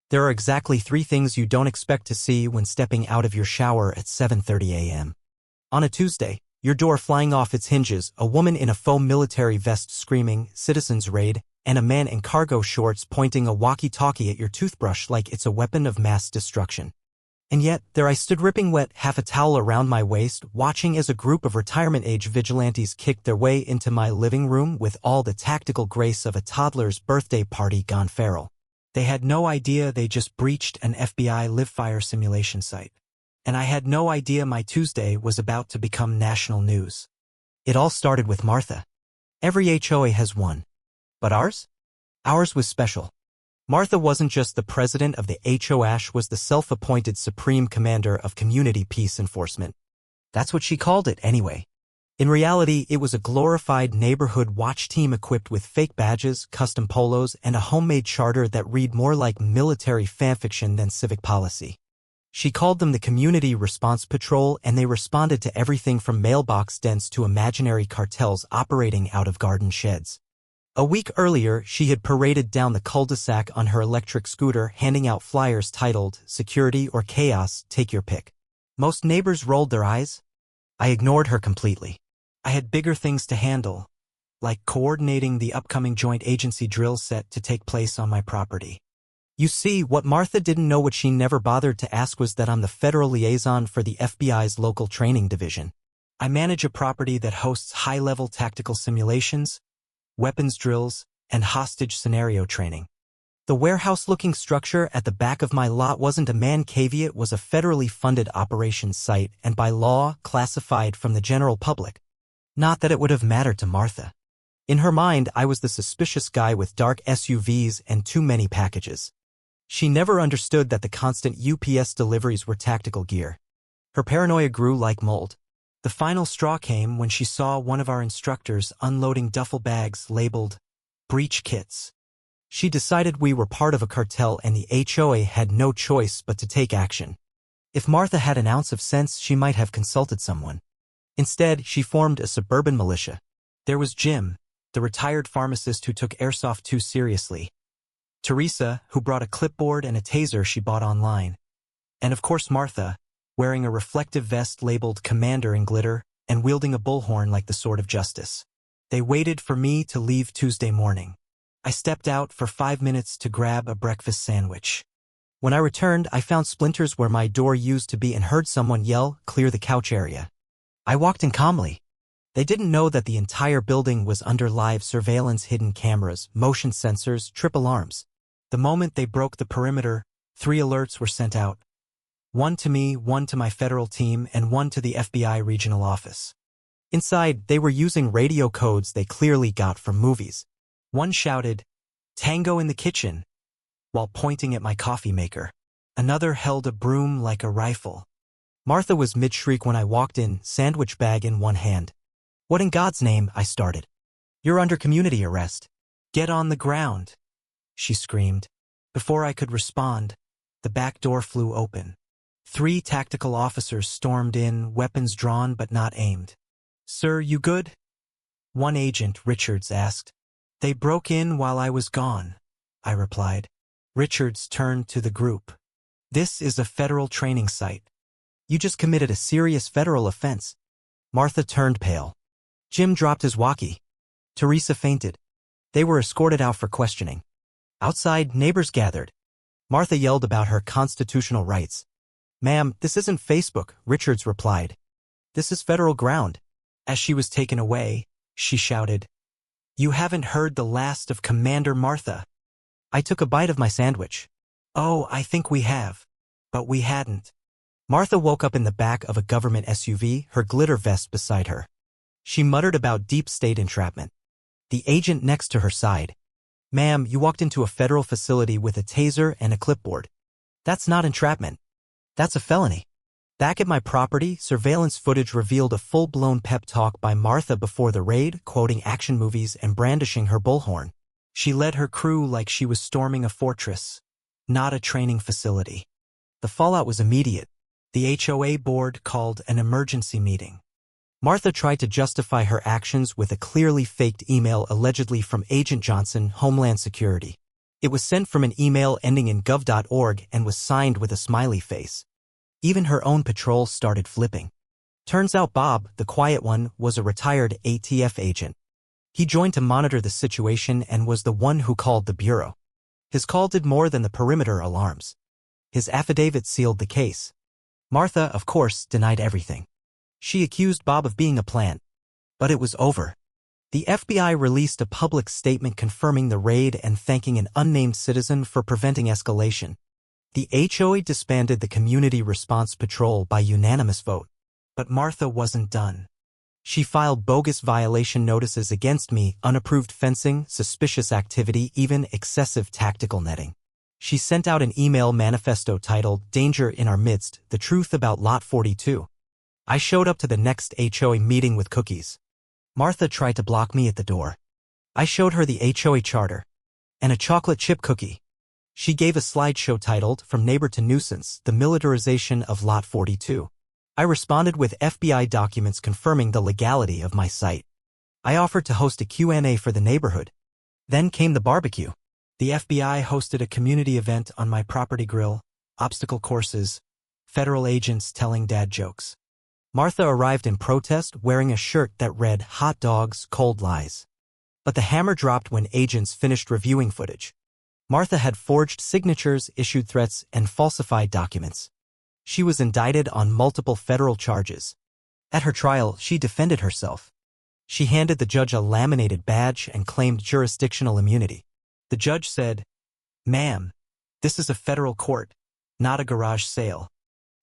There are exactly 3 things you don't expect to see when stepping out of your shower at 7:30 a.m. On a Tuesday, your door flying off its hinges, a woman in a faux military vest screaming, "Citizens raid," and a man in cargo shorts pointing a walkie-talkie at your toothbrush like it's a weapon of mass destruction. And yet, there I stood ripping wet, half a towel around my waist, watching as a group of retirement-age vigilantes kicked their way into my living room with all the tactical grace of a toddler's birthday party gone feral. They had no idea they just breached an FBI live-fire simulation site. And I had no idea my Tuesday was about to become national news. It all started with Martha. Every HOA has one. But ours? Ours was special. Martha wasn't just the president of the HOAsh, was the self-appointed supreme commander of community peace enforcement. That's what she called it anyway. In reality, it was a glorified neighborhood watch team equipped with fake badges, custom polos, and a homemade charter that read more like military fanfiction than civic policy. She called them the Community Response Patrol, and they responded to everything from mailbox dents to imaginary cartels operating out of garden sheds. A week earlier, she had paraded down the cul-de-sac on her electric scooter, handing out flyers titled, "Security or Chaos, take your pick." Most neighbors rolled their eyes. I ignored her completely. I had bigger things to handle, like coordinating the upcoming joint agency drill set to take place on my property. You see, what Martha didn't know, what she never bothered to ask, was that I'm the federal liaison for the FBI's local training division. I manage a property that hosts high-level tactical simulations, weapons drills, and hostage scenario training. The warehouse-looking structure at the back of my lot wasn't a man cave, it was a federally funded operations site and by law classified from the general public. Not that it would have mattered to Martha. In her mind, I was the suspicious guy with dark SUVs and too many packages. She never understood that the constant UPS deliveries were tactical gear. Her paranoia grew like mold. The final straw came when she saw one of our instructors unloading duffel bags labeled breach kits. She decided we were part of a cartel and the HOA had no choice but to take action. If Martha had an ounce of sense, she might have consulted someone. Instead, she formed a suburban militia. There was Jim, the retired pharmacist who took airsoft too seriously. Teresa, who brought a clipboard and a taser she bought online. And of course Martha, wearing a reflective vest labeled Commander in glitter and wielding a bullhorn like the sword of justice. They waited for me to leave Tuesday morning. I stepped out for 5 minutes to grab a breakfast sandwich. When I returned, I found splinters where my door used to be and heard someone yell, "Clear the couch area." I walked in calmly. They didn't know that the entire building was under live surveillance, hidden cameras, motion sensors, trip alarms. The moment they broke the perimeter, 3 alerts were sent out. 1 to me, 1 to my federal team, and 1 to the FBI regional office. Inside, they were using radio codes they clearly got from movies. One shouted, "Tango in the kitchen," while pointing at my coffee maker. Another held a broom like a rifle. Martha was mid-shriek when I walked in, sandwich bag in one hand. "What in God's name?" I started. "You're under community arrest. Get on the ground," she screamed. Before I could respond, the back door flew open. 3 tactical officers stormed in, weapons drawn but not aimed. "Sir, you good?" One agent, Richards, asked. "They broke in while I was gone," I replied. Richards turned to the group. "This is a federal training site. You just committed a serious federal offense." Martha turned pale. Jim dropped his walkie. Teresa fainted. They were escorted out for questioning. Outside, neighbors gathered. Martha yelled about her constitutional rights. "Ma'am, this isn't Facebook," Richards replied. "This is federal ground." As she was taken away, she shouted, "You haven't heard the last of Commander Martha." I took a bite of my sandwich. "Oh, I think we have. But we hadn't." Martha woke up in the back of a government SUV, her glitter vest beside her. She muttered about deep state entrapment. The agent next to her sighed. "Ma'am, you walked into a federal facility with a taser and a clipboard. That's not entrapment. That's a felony." Back at my property, surveillance footage revealed a full-blown pep talk by Martha before the raid, quoting action movies and brandishing her bullhorn. She led her crew like she was storming a fortress, not a training facility. The fallout was immediate. The HOA board called an emergency meeting. Martha tried to justify her actions with a clearly faked email allegedly from Agent Johnson, Homeland Security. It was sent from an email ending in gov.org and was signed with a smiley face. Even her own patrol started flipping. Turns out Bob, the quiet one, was a retired ATF agent. He joined to monitor the situation and was the one who called the bureau. His call did more than the perimeter alarms. His affidavit sealed the case. Martha, of course, denied everything. She accused Bob of being a plant. But it was over. The FBI released a public statement confirming the raid and thanking an unnamed citizen for preventing escalation. The HOA disbanded the Community Response Patrol by unanimous vote. But Martha wasn't done. She filed bogus violation notices against me, unapproved fencing, suspicious activity, even excessive tactical netting. She sent out an email manifesto titled, "Danger in Our Midst, The Truth About Lot 42. I showed up to the next HOA meeting with cookies. Martha tried to block me at the door. I showed her the HOA charter and a chocolate chip cookie. She gave a slideshow titled, "From Neighbor to Nuisance, The Militarization of Lot 42. I responded with FBI documents confirming the legality of my site. I offered to host a Q&A for the neighborhood. Then came the barbecue. The FBI hosted a community event on my property grill, obstacle courses, federal agents telling dad jokes. Martha arrived in protest wearing a shirt that read, "Hot dogs, cold lies." But the hammer dropped when agents finished reviewing footage. Martha had forged signatures, issued threats, and falsified documents. She was indicted on multiple federal charges. At her trial, she defended herself. She handed the judge a laminated badge and claimed jurisdictional immunity. The judge said, "Ma'am, this is a federal court, not a garage sale."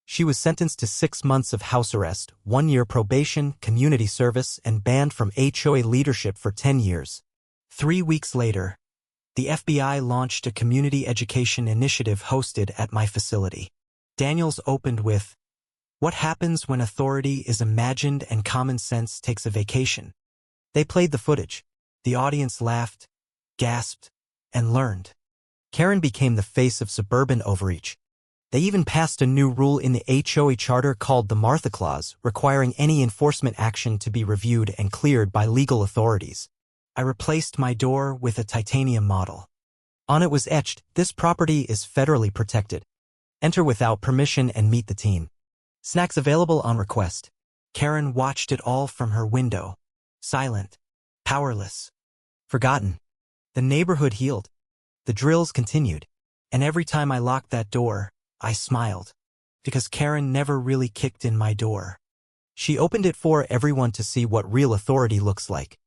She was sentenced to 6 months of house arrest, 1 year probation, community service, and banned from HOA leadership for 10 years. 3 weeks later, the FBI launched a community education initiative hosted at my facility. Daniels opened with, "What happens when authority is imagined and common sense takes a vacation?" They played the footage. The audience laughed, gasped, and learned. Karen became the face of suburban overreach. They even passed a new rule in the HOA charter called the Martha Clause, requiring any enforcement action to be reviewed and cleared by legal authorities. I replaced my door with a titanium model. On it was etched, "This property is federally protected. Enter without permission and meet the team. Snacks available on request." Karen watched it all from her window. Silent. Powerless. Forgotten. The neighborhood healed. The drills continued. And every time I locked that door, I smiled. Because Karen never really kicked in my door. She opened it for everyone to see what real authority looks like.